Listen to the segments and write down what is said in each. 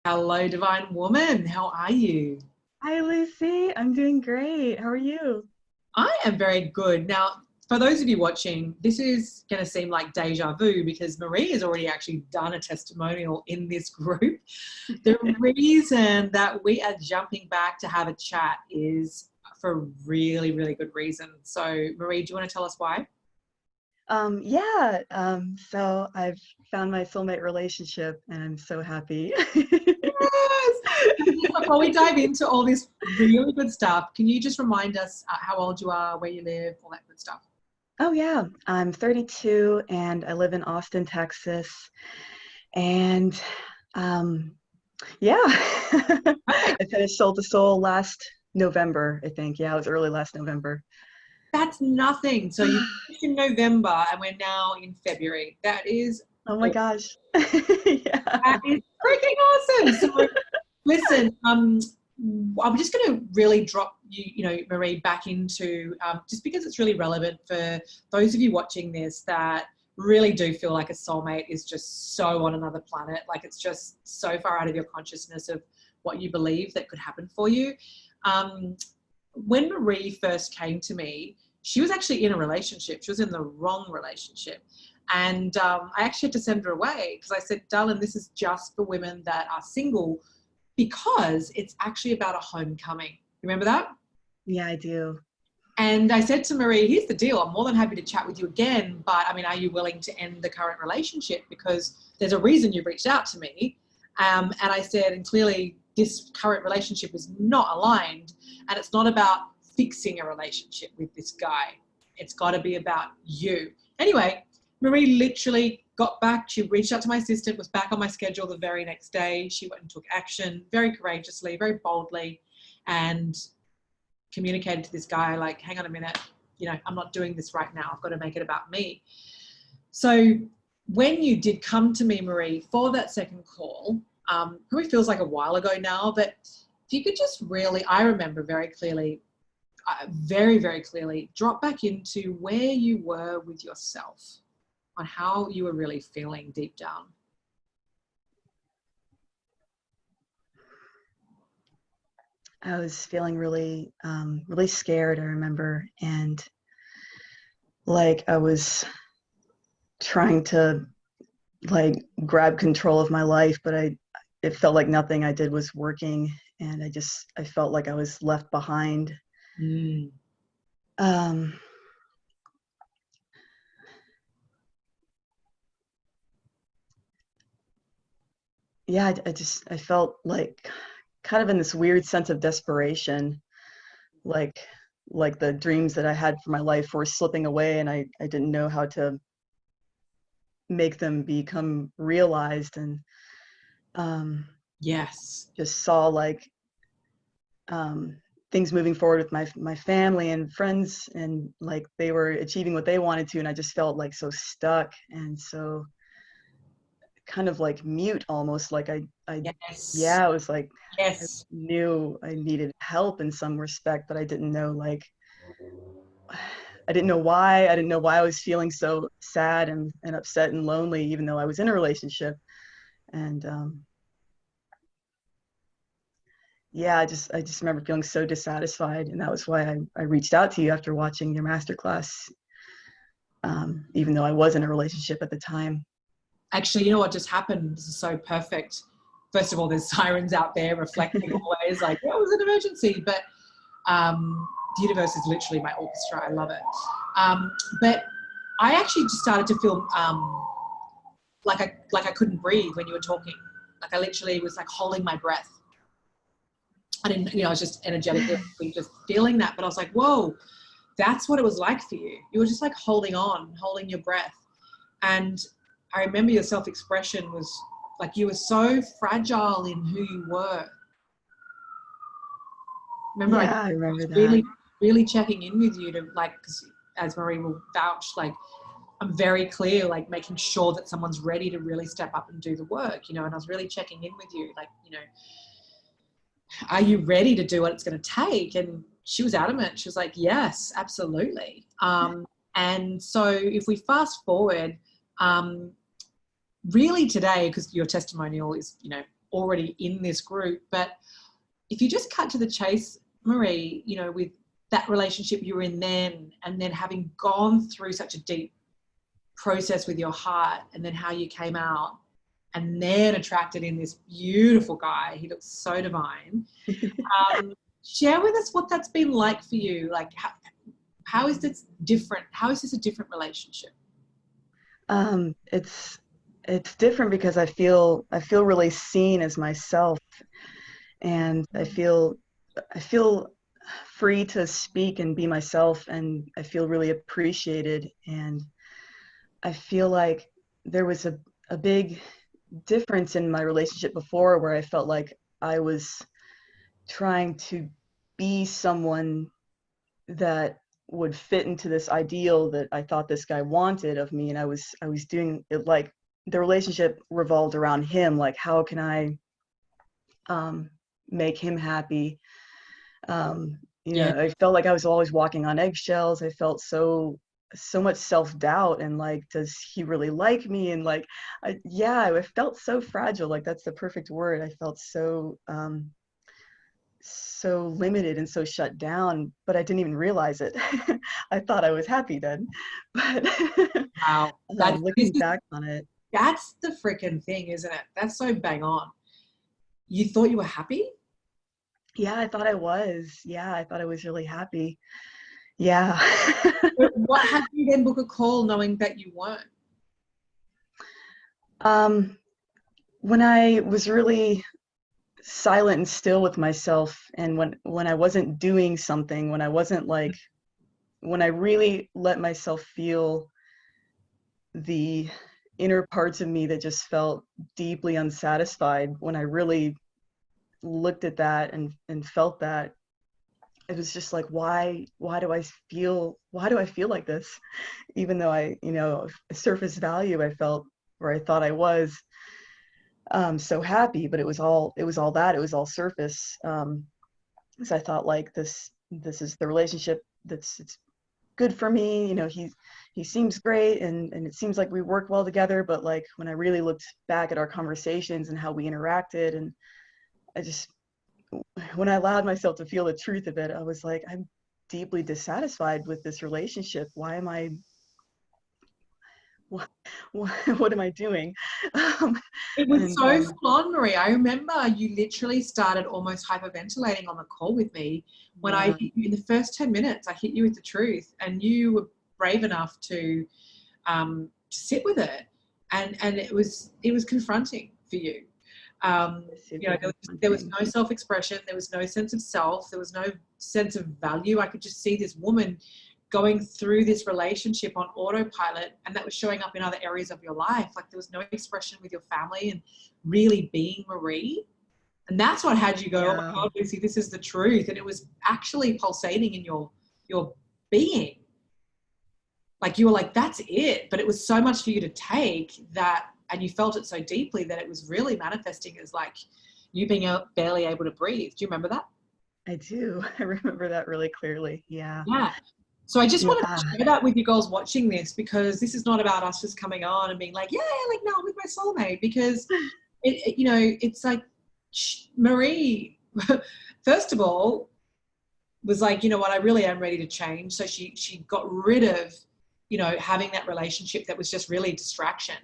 Hello, divine woman. How are you? Hi, Lucy. I'm doing great. How are you? I am very good. Now, for those of you watching, this is going to seem like deja vu because Marie has already actually done a testimonial in this group. The reason that we are jumping back to have a chat is for a really, really good reason. So, Marie, do you want to tell us why? So I've found my soulmate relationship and I'm so happy. Yes. Before we dive into all this really good stuff, can you just remind us how old you are, where you live, all that good stuff? Oh yeah, I'm 32 and I live in Austin, Texas. And um, yeah, Okay. I finished Soul to Soul last November, I think. Yeah, it was early last November. That's nothing. So you finished in November and we're now in February. That is Oh my awesome. gosh. That Yeah. is freaking awesome. So listen, I'm just going to really drop Marie, back into just because it's really relevant for those of you watching this that really do feel like a soulmate is just so on another planet. Like it's just so far out of your consciousness of what you believe that could happen for you. Um, when Marie first came to me, she was actually in a relationship. She was in the wrong relationship. And I actually had to send her away because I said, darling, this is just for women that are single because it's actually about a homecoming. Remember that? Yeah, I do. And I said to Marie, here's the deal. I'm more than happy to chat with you again, but I mean, are you willing to end the current relationship? Because there's a reason you reached out to me. And I said, and clearly this current relationship is not aligned. And it's not about fixing a relationship with this guy. It's got to be about you. Anyway, Marie literally got back. She reached out to my assistant, was back on my schedule the very next day. She went and took action very courageously, very boldly, and communicated to this guy, like, hang on a minute, I'm not doing this right now. I've got to make it about me. So when you did come to me, Marie, for that second call, probably feels like a while ago now, but if you could just really, I remember very clearly, very, very clearly, drop back into where you were with yourself, on how you were really feeling deep down. I was feeling really scared, I remember, and like I was trying to like grab control of my life, but it felt like nothing I did was working, and I felt like I was left behind. Mm. Um, yeah, I felt like kind of in this weird sense of desperation, like like the dreams that I had for my life were slipping away, and I didn't know how to make them become realized, and um, Yes. just saw like um, things moving forward with my family and friends, and like they were achieving what they wanted to, and I just felt like so stuck and so kind of like mute, almost like I Yes. yeah, it was like I Yes. knew I needed help in some respect, but I didn't know like I didn't know why. I didn't know why I was feeling so sad and upset and lonely, even though I was in a relationship. And yeah, I just remember feeling so dissatisfied, and that was why I reached out to you after watching your masterclass, even though I was in a relationship at the time. Actually, you know what just happened? This is so perfect. First of all, there's sirens out there reflecting always, like, yeah, it was an emergency. But the universe is literally my orchestra. I love it. But I actually just started to feel like I couldn't breathe when you were talking. Like I literally was like holding my breath. I didn't, I was just energetically just feeling that. But I was like, whoa, that's what it was like for you. You were just like holding on, holding your breath. And I remember your self-expression was like you were so fragile in who you were. Remember, I Yeah, I remember that. really, really checking in with you to like, because as Marie will vouch, like I'm very clear, like making sure that someone's ready to really step up and do the work, and I was really checking in with you, like, are you ready to do what it's going to take? And she was adamant. She was like, yes, absolutely. And so if we fast forward, really today, because your testimonial is, already in this group. But if you just cut to the chase, Marie, you know, with that relationship you were in then, and then having gone through such a deep process with your heart, and then how you came out, and then attracted in this beautiful guy. He looks so divine. Share with us what that's been like for you. Like, how is this different? How is this a different relationship? It's different because I feel really seen as myself, and I feel free to speak and be myself, and I feel really appreciated. And I feel like there was a big difference in my relationship before, where I felt like I was trying to be someone that would fit into this ideal that I thought this guy wanted of me, and I was doing it, like the relationship revolved around him, like how can I make him happy. You know, I felt like I was always walking on eggshells. I felt so much self-doubt, and like, does he really like me? And like, I felt so fragile. Like, that's the perfect word. I felt so so limited and so shut down, but I didn't even realize it. I thought I was happy then, but Wow. looking back on it, That's the freaking thing, isn't it? That's so bang on. You thought you were happy? yeah, I thought I was. Yeah, I thought I was really happy. Yeah. But what had you then book a call knowing that you weren't? When I was really silent and still with myself, and when I wasn't doing something, when I wasn't like, when I really let myself feel the inner parts of me that just felt deeply unsatisfied, when I really looked at that and felt that, it was just like, why do I feel like this? Even though I, you know, surface value, I felt, or I thought I was so happy, but it was all surface. So I thought, like, this is the relationship it's good for me. You know, he seems great, and it seems like we work well together. But like, when I really looked back at our conversations and how we interacted, and when I allowed myself to feel the truth of it, I was like, I'm deeply dissatisfied with this relationship. Why am I? What am I doing? It was so full on, Marie. I remember you literally started almost hyperventilating on the call with me when I hit you in the first 10 minutes. I hit you with the truth, and you were brave enough to sit with it, and it was confronting for you. You know, there was no self-expression, there was no sense of self, there was no sense of value. I could just see this woman going through this relationship on autopilot, and that was showing up in other areas of your life. Like, there was no expression with your family and really being Marie. And that's what had you go, oh my God, Lucy, this is the truth. And it was actually pulsating in your being. Like, you were like, that's it. But it was so much for you to take that, and you felt it so deeply that it was really manifesting as like you being barely able to breathe. Do you remember that? I do. I remember that really clearly. Yeah. Yeah. So I just wanted to share that with you girls watching this, because this is not about us just coming on and being like, yeah, like, no, I'm with my soulmate, because you know, it's like Marie, first of all, was like, you know what, I really am ready to change. So she got rid of, you know, having that relationship that was just really a distraction.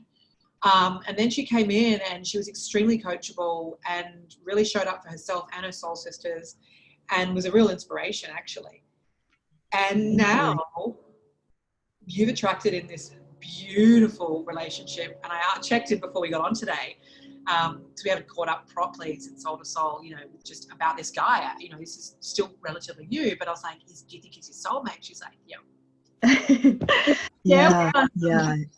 And then she came in and she was extremely coachable and really showed up for herself and her soul sisters, and was a real inspiration, actually. And now you've attracted in this beautiful relationship. And I checked in before we got on today, because we haven't caught up properly since Soul to Soul, you know, just about this guy. You know, this is still relatively new, but I was like, do you think he's your soulmate? She's like, yeah. Yeah.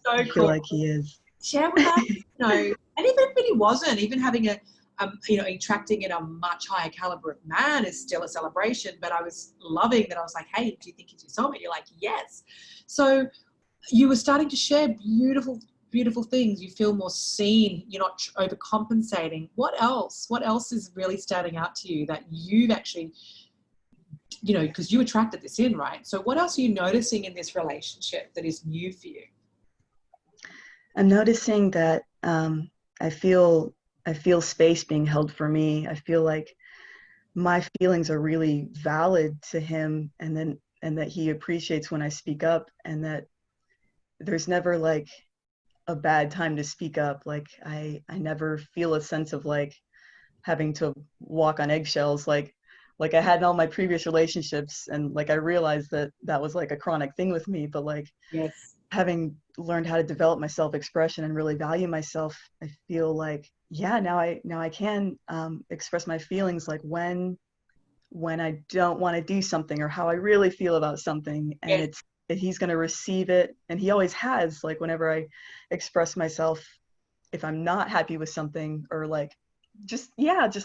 So I feel like he is. Share with us, you know, and even if he wasn't, even having you know, attracting in a much higher caliber of man is still a celebration. But I was loving that. I was like, hey, do you think he's your soulmate? You're like, yes. So you were starting to share beautiful, beautiful things. You feel more seen. You're not overcompensating. What else? What else is really standing out to you that you've actually, you know, because you attracted this in, right? So what else are you noticing in this relationship that is new for you? I'm noticing that I feel I feel space being held for me. I feel like my feelings are really valid to him, and that he appreciates when I speak up, and that there's never like a bad time to speak up. Like I never feel a sense of like having to walk on eggshells like I had in all my previous relationships. And like I realized that that was like a chronic thing with me, but like Yes. having learned how to develop my self-expression and really value myself, I feel like, yeah, now I can express my feelings, like when I don't want to do something or how I really feel about something, and Yes. it's he's going to receive it, and he always has. Like whenever I express myself, if I'm not happy with something, or like just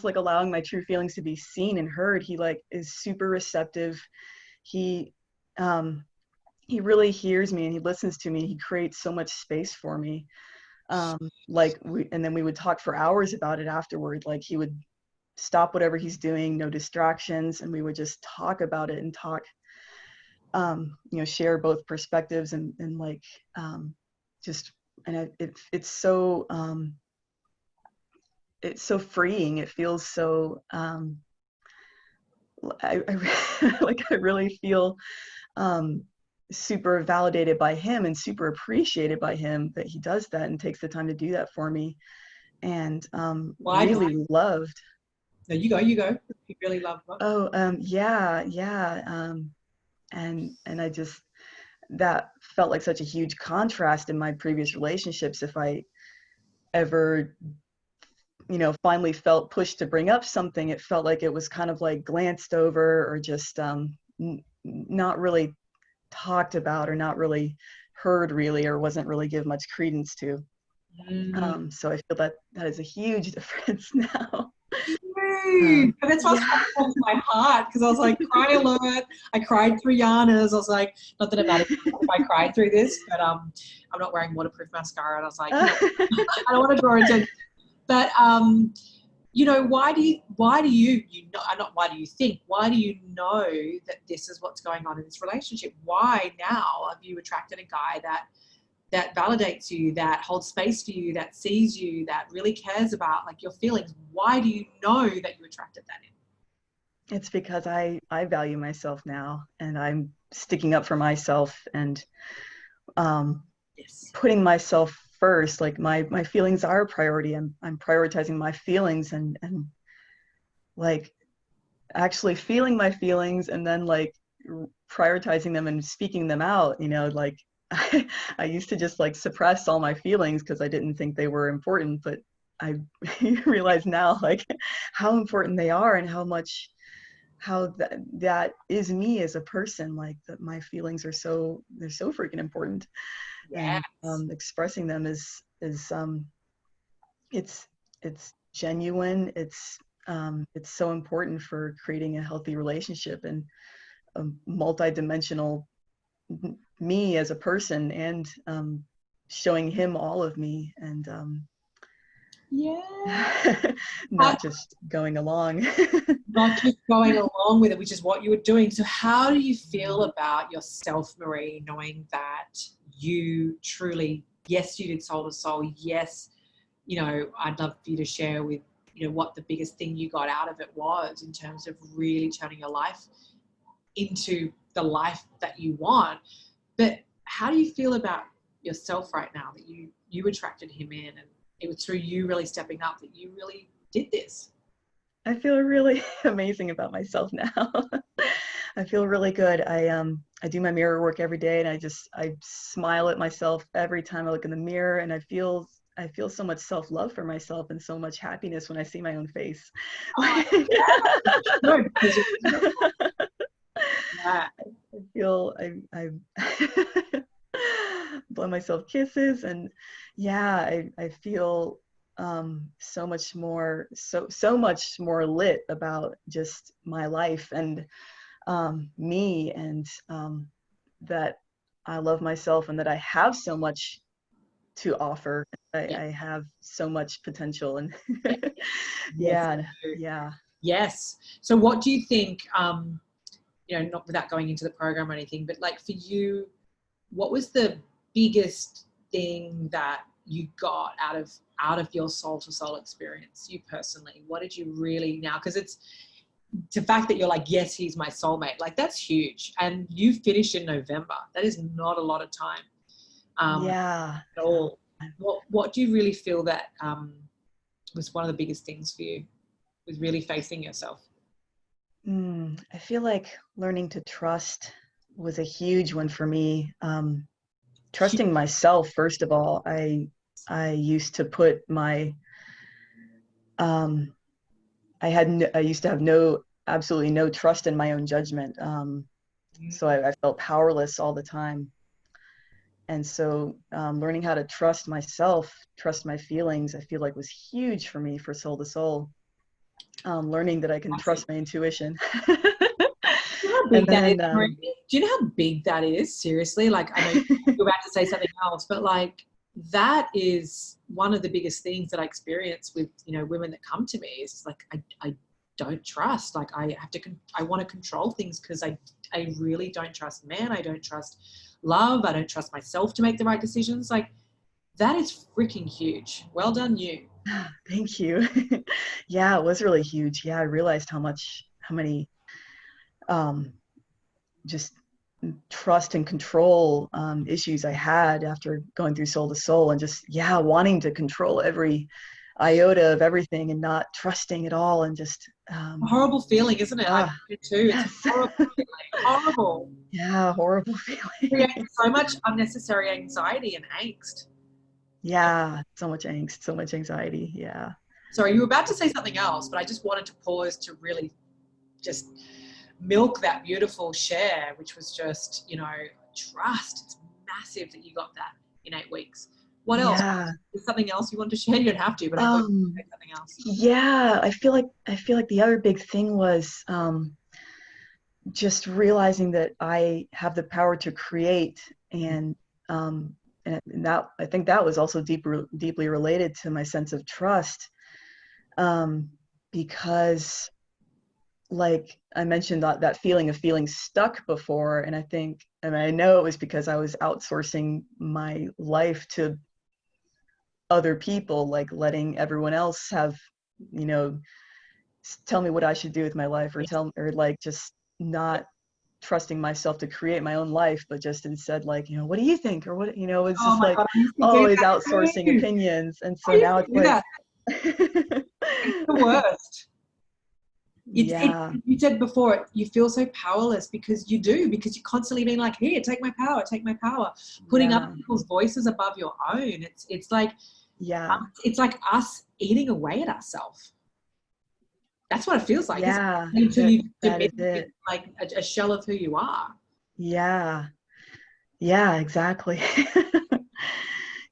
like allowing my true feelings to be seen and heard, he like is super receptive. He um he really hears me and he listens to me. He creates so much space for me. And then we would talk for hours about it afterward. Like he would stop whatever he's doing, no distractions, and we would just talk about it and talk, share both perspectives, and like just and it's so freeing. It feels so like I really feel um, super validated by him and super appreciated by him that he does that and takes the time to do that for me, and Why does really loved. no, you go. You really love what? Oh, yeah. And I just, that felt like such a huge contrast in my previous relationships. If I ever, finally felt pushed to bring up something, it felt like it was kind of like glanced over, or just not really talked about, or not really heard really, or wasn't really give much credence to. Mm. So I feel that that is a huge difference now. Huge. And that's why Yeah. I was to my heart, because I was like, cry alert. I cried through Yana's. I was like, not that it matters if I cried through this, but I'm not wearing waterproof mascara. And I was like, I don't want to draw attention. But why do you not why do you think, why do you know that this is what's going on in this relationship? Why now have you attracted a guy that validates you, that holds space for you, that sees you, that really cares about like your feelings? Why do you know that you attracted that in? It's because I value myself now, and I'm sticking up for myself, and Yes. putting myself first. Like my feelings are a priority. I'm prioritizing my feelings, and like actually feeling my feelings, and then like prioritizing them and speaking them out. Like I used to just like suppress all my feelings because I didn't think they were important, but I realize now like how important they are, and how that is me as a person. Like that my feelings are they're so freaking important. And Yes. expressing them is it's genuine. It's so important for creating a healthy relationship, and a multi-dimensional me as a person, and showing him all of me, and Yeah. not just going along. Not just going along with it, which is what you were doing. So how do you feel about yourself, Marie, knowing that you truly, yes, you did soul to soul. Yes, I'd love for you to share with, what the biggest thing you got out of it was in terms of really turning your life into the life that you want. But how do you feel about yourself right now that you attracted him in, and it was through you really stepping up that you really did this? I feel really amazing about myself now. I feel really good. I do my mirror work every day, and I smile at myself every time I look in the mirror, and I feel so much self-love for myself, and so much happiness when I see my own face. Oh, yeah. Good, because yeah. I feel I blow myself kisses, and yeah, I feel so much more lit about just my life, and me, and that I love myself, and that I have so much to offer. Yeah. I have so much potential, and Yes. Yes. yeah, yeah. Yes. So what do you think, not without going into the program or anything, but like for you, what was the biggest thing that you got out of your soul to soul experience, you personally? What did you really now? Because it's the fact that you're like, yes, he's my soulmate. Like, that's huge. And you finished in November. That is not a lot of time Yeah. at all. What do you really feel that was one of the biggest things for you with really facing yourself? I feel like learning to trust was a huge one for me. Trusting myself, first of all. I used to put my I used to have absolutely no trust in my own judgment. So I felt powerless all the time. And so learning how to trust myself, trust my feelings, I feel like was huge for me for soul to soul. Learning that I can trust my intuition. You know how big that is, Marie? Do you know how big that is? Seriously, like, I know you're about to say something else, but like, that is one of the biggest things that I experience with, you know, women that come to me is like, I don't trust. Like, I want to control things because I really don't trust men. I don't trust love. I don't trust myself to make the right decisions. Like, that is freaking huge. Well done, you. Thank you. Yeah, it was really huge. Yeah, I realized how many just trust and control issues I had after going through soul to soul, and just, yeah, wanting to control every iota of everything and not trusting at all, and just A horrible feeling, isn't it? I do too. yes. It's a horrible feeling. Horrible. Yeah, horrible feeling. Creates so much unnecessary anxiety and angst. Yeah, so much angst, so much anxiety. Yeah. Sorry, you were about to say something else, but I just wanted to pause to really just milk that beautiful share, which was just, you know, trust. It's massive that you got that in 8 weeks. What else? Yeah. Is something else you want to share? You don't have to, but I thought you would say something else. Yeah, I feel like the other big thing was just realizing that I have the power to create, and that, I think that was also deeply related to my sense of trust, because, like I mentioned, that feeling of feeling stuck before, and I know it was because I was outsourcing my life to other people, like letting everyone else have, you know, tell me what I should do with my life, or like just not trusting myself to create my own life, but just instead, like, you know, what do you think, or what, you know, it's Oh just my like God, I used to do always that outsourcing too. opinions. And I so used now to it's do like that. It's the worst. yeah, You said before, you feel so powerless because you're constantly being like, here, take my power, putting yeah, other people's voices above your own. It's like, yeah, it's like us eating away at ourselves. That's what it feels like, isn't yeah, it? Until you that is diminish it, it. like a shell of who you are. Yeah, yeah, exactly.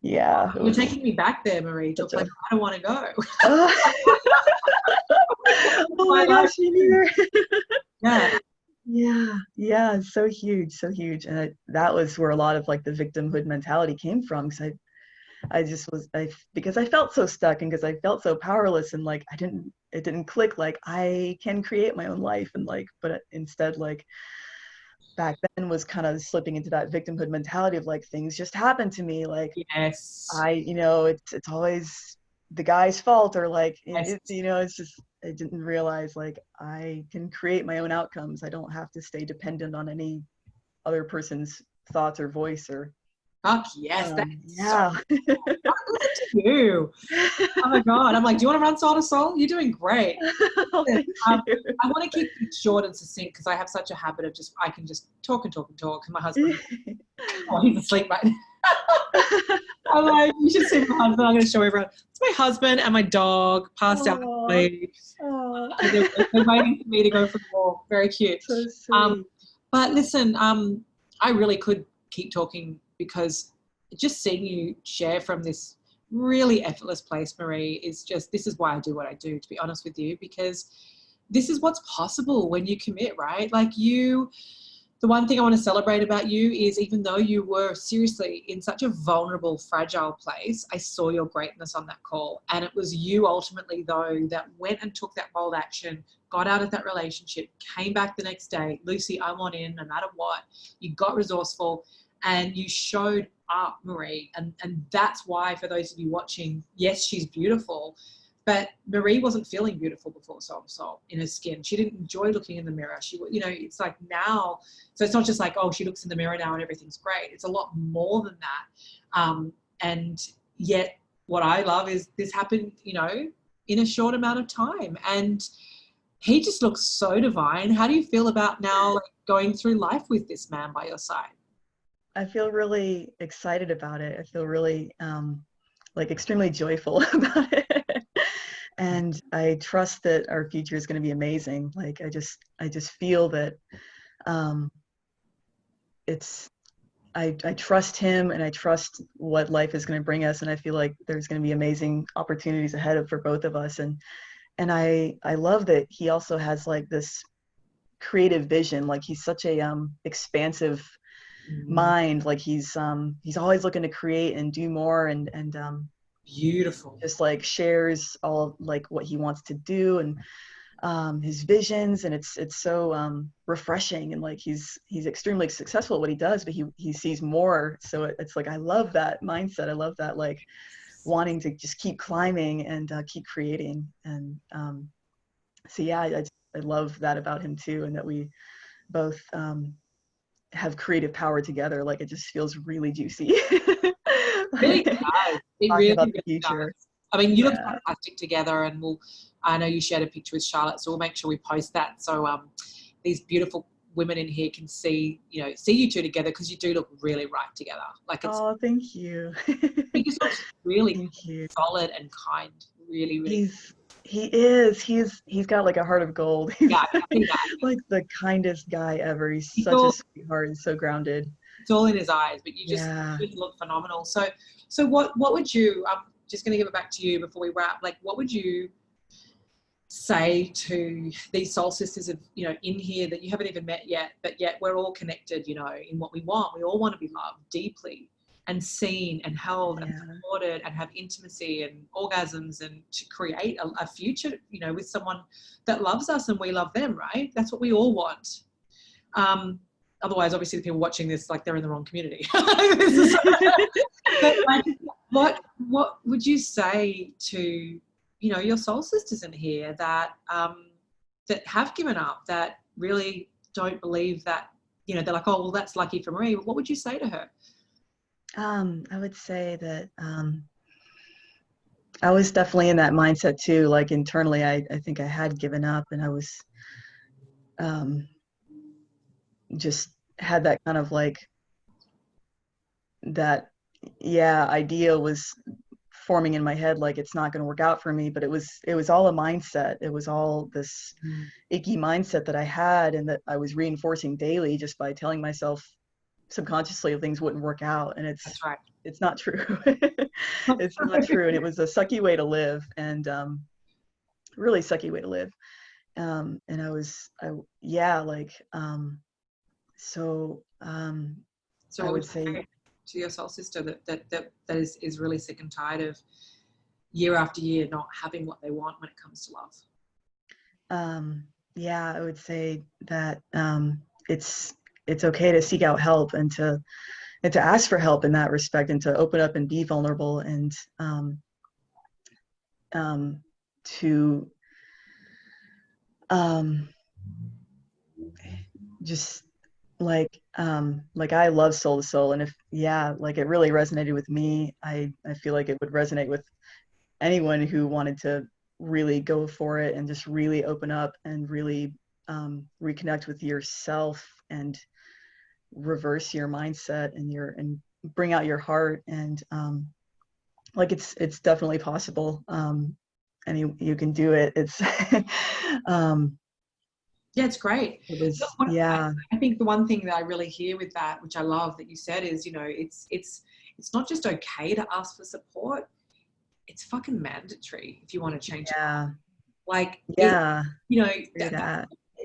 Yeah, it You're was taking me back there, Marie, to a such place a I don't want to go. oh, oh My my life. gosh, me neither. Yeah. Yeah, so huge, so huge. And that was where a lot of like the victimhood mentality came from, because I just was, because I felt so stuck, and because I felt so powerless, and like it didn't click, like I can create my own life, and like, but instead, like back then was kind of slipping into that victimhood mentality of like things just happen to me, like Yes. you know, it's always the guy's fault, or like Yes. you know, it's just, I didn't realize like I can create my own outcomes. I don't have to stay dependent on any other person's thoughts or voice, or Fuck yes. That's so yeah. listen to you. Oh my God. I'm like, do you want to run soul to soul? You're doing great. Oh, Listen, thank you. I want to keep it short and succinct because I have such a habit of I can just talk and talk and talk. And my husband, oh, he's asleep right now. I'm like, you should see my husband. I'm going to show everyone. It's my husband and my dog passed out asleep. They're waiting for me to go for the walk. Very cute. So sweet. But listen, I really could keep talking because just seeing you share from this really effortless place, Marie, is just, this is why I do what I do, to be honest with you, because this is what's possible when you commit, right? Like the one thing I want to celebrate about you is, even though you were seriously in such a vulnerable, fragile place, I saw your greatness on that call. And it was you ultimately, though, that went and took that bold action, got out of that relationship, came back the next day. Lucy, I want in no matter what. You got resourceful. and you showed up, Marie. And that's why, for those of you watching, yes, she's beautiful, but Marie wasn't feeling beautiful before Soul to Soul in her skin. She didn't enjoy looking in the mirror. She, you know, it's like now, so it's not just like, oh, she looks in the mirror now and everything's great. It's a lot more than that. And yet what I love is this happened, you know, in a short amount of time. And he just looks so divine. How do you feel about now, like, going through life with this man by your side? I feel really excited about it. I feel really like extremely joyful about it. And I trust that our future is going to be amazing. Like I just feel that I trust him, and I trust what life is going to bring us, and I feel like there's going to be amazing opportunities ahead for both of us. And I love that he also has like this creative vision. Like he's such a expansive mind. Like he's always looking to create and do more, and Beautiful. just like shares all like what he wants to do, and his visions, and it's so refreshing. And like he's extremely successful at what he does, but he sees more. So it's like I love that mindset. I love that, like wanting to just keep climbing and keep creating. And so yeah, I love that about him too, and that we both have creative power together. Like it just feels really juicy. Really does. It Talking really, about the really future. does. I mean, you look Yeah. fantastic together, and I know you shared a picture with Charlotte, so we'll make sure we post that. So these beautiful women in here can see, you know, see you two together, because you do look really right together. Like it's, Oh, thank you. he just looks really Thank you. solid and kind. Really, really. He's got like a heart of gold. He's Yeah, I think that. like the kindest guy ever. He's It's such a all, sweetheart and so grounded. it's all in his eyes, but Yeah. you just look phenomenal. So what would you? I'm just going to give it back to you before we wrap. Like, what would you say to these soul sisters of, you know, in here that you haven't even met yet, but yet we're all connected, you know, in what we want. We all want to be loved deeply and seen and held and supported and have intimacy and orgasms, and to create a future, you know, with someone that loves us and we love them, right? That's what we all want. Otherwise, obviously, the people watching this, like, they're in the wrong community. But like, what would you say to, you know, your soul sisters in here that that have given up, that really don't believe that, you know, they're like, oh, well, that's lucky for Marie. What would you say to her? I would say that I was definitely in that mindset too. Like internally, I think I had given up, and I was just had that kind of like that, yeah, idea was forming in my head, like it's not going to work out for me. But it was all a mindset. It was all this icky mindset that I had, and that I was reinforcing daily just by telling myself subconsciously things wouldn't work out. And That's right. it's not true. It's not true. And it was a sucky way to live, and really sucky way to live. And So I what would would you say, say to your soul sister that is really sick and tired of year after year not having what they want when it comes to love? yeah, I would say that it's okay to seek out help, and to ask for help in that respect, and to open up and be vulnerable, and to just like I love Soul to Soul, and if like it really resonated with me, I feel like it would resonate with anyone who wanted to really go for it, and just really open up and really reconnect with yourself, and reverse your mindset, and bring out your heart. And like it's definitely possible, and you can do it. It's Yeah, it's great. it was, Look, yeah. I think the one thing that I really hear with that, which I love that you said, is, you know, it's not just okay to ask for support. It's fucking mandatory if you want to change it. Yeah. Like, Yeah. you know,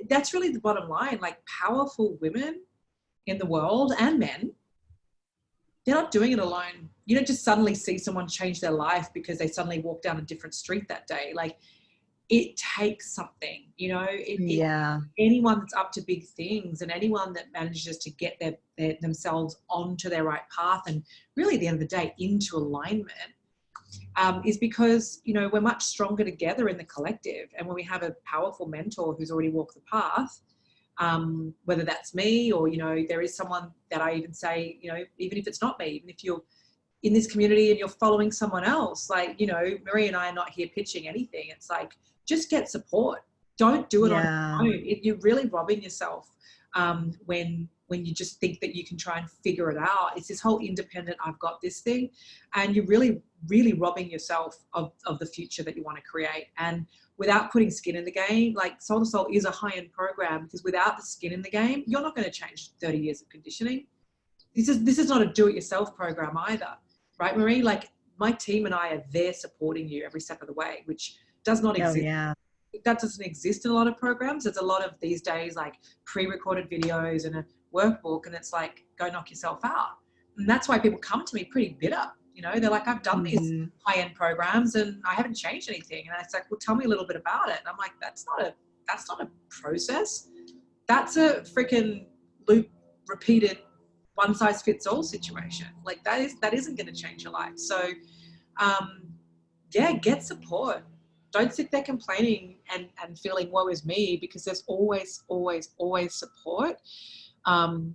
that's really the bottom line. Like, powerful women in the world, and men, they're not doing it alone. You don't just suddenly see someone change their life because they suddenly walk down a different street that day. Like, it takes something, Yeah. Anyone that's up to big things and anyone that manages to get themselves onto their right path and really at the end of the day into alignment, is because, we're much stronger together in the collective. And when we have a powerful mentor who's already walked the path, whether that's me or, there is someone that I even say, even if it's not me, even if you're in this community and you're following someone else, like, Marie and I are not here pitching anything. It's like, just get support. Don't do it on your own. You're really robbing yourself when you just think that you can try and figure it out. It's this whole independent, I've got this thing, and you're really, really robbing yourself of the future that you want to create. And without putting skin in the game, like Soul to Soul is a high-end program, because without the skin in the game, you're not going to change 30 years of conditioning. This is not a do-it-yourself program either, right, Marie? Like, my team and I are there supporting you every step of the way, which does not exist. That doesn't exist in a lot of programs. There's a lot of these days like pre-recorded videos and a workbook, and it's like, go knock yourself out. And that's why people come to me pretty bitter. They're like, I've done these high-end programs and I haven't changed anything. And it's like, well, tell me a little bit about it. And I'm like, that's not a process. That's a freaking loop repeated one-size-fits-all situation. Like, that isn't going to change your life. So get support. Don't sit there complaining and feeling woe is me, because there's always, always, always support. And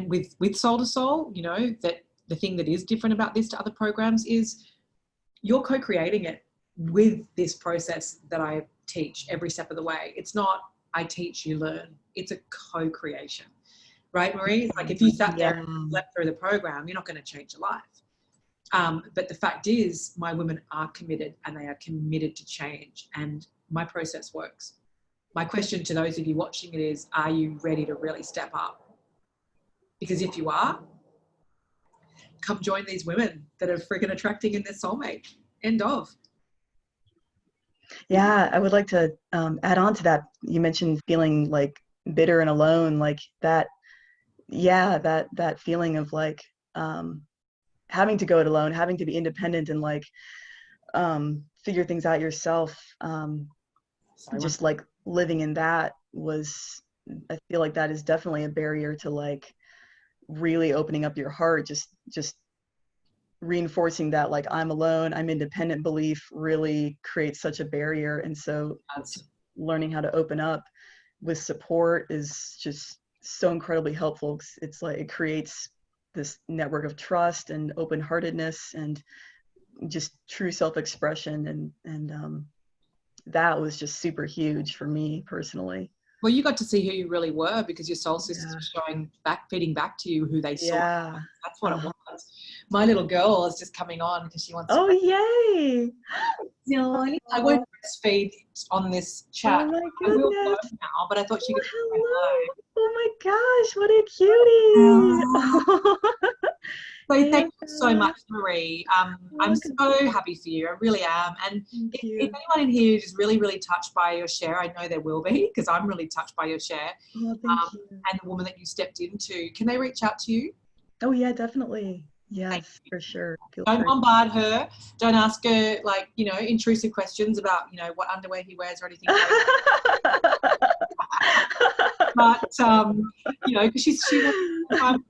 with Soul to Soul, that the thing that is different about this to other programs is you're co-creating it with this process that I teach every step of the way. It's not I teach, you learn. It's a co-creation, right, Marie? It's like, if you sat there and slept through the program, you're not going to change your life. But the fact is, my women are committed, and they are committed to change, and my process works. My question to those of you watching it is, are you ready to really step up? Because if you are, come join these women that are freaking attracting in their soulmate. End of. Yeah, I would like to add on to that. You mentioned feeling like bitter and alone, like that. Yeah, that feeling of like having to go it alone, having to be independent and like figure things out yourself. Just like living in that I feel like that is definitely a barrier to like really opening up your heart. Just reinforcing that, like, I'm alone, I'm independent belief really creates such a barrier. And so learning how to open up with support is just so incredibly helpful. It's like it creates this network of trust and open-heartedness and just true self-expression, and that was just super huge for me personally. Well, you got to see who you really were, because your soul sisters were feeding back to you who they saw. That's what it was. My little girl is just coming on because she wants to. Oh, yay! I won't breastfeed on this chat. Oh my I will goodness. go now, but I thought she could. Hello. Oh my gosh, what a cutie! So thank you so much, Marie. I'm so happy for you. I really am. And if anyone in here is really, really touched by your share, I know there will be, because I'm really touched by your share. Oh, thank you. And the woman that you stepped into, can they reach out to you? Oh yeah, definitely. Yes, for sure. Don't bombard her. Don't ask her intrusive questions about what underwear he wears or anything like that. But because she wants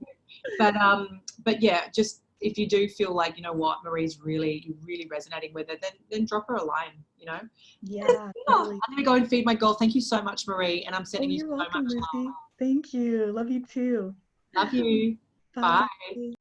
but yeah, just if you do feel like, Marie's really resonating with it, then drop her a line, Yeah. Totally. I'm gonna go and feed my girl. Thank you so much, Marie, and I'm sending you so much love. Thank you. Love you too. Love you. Bye.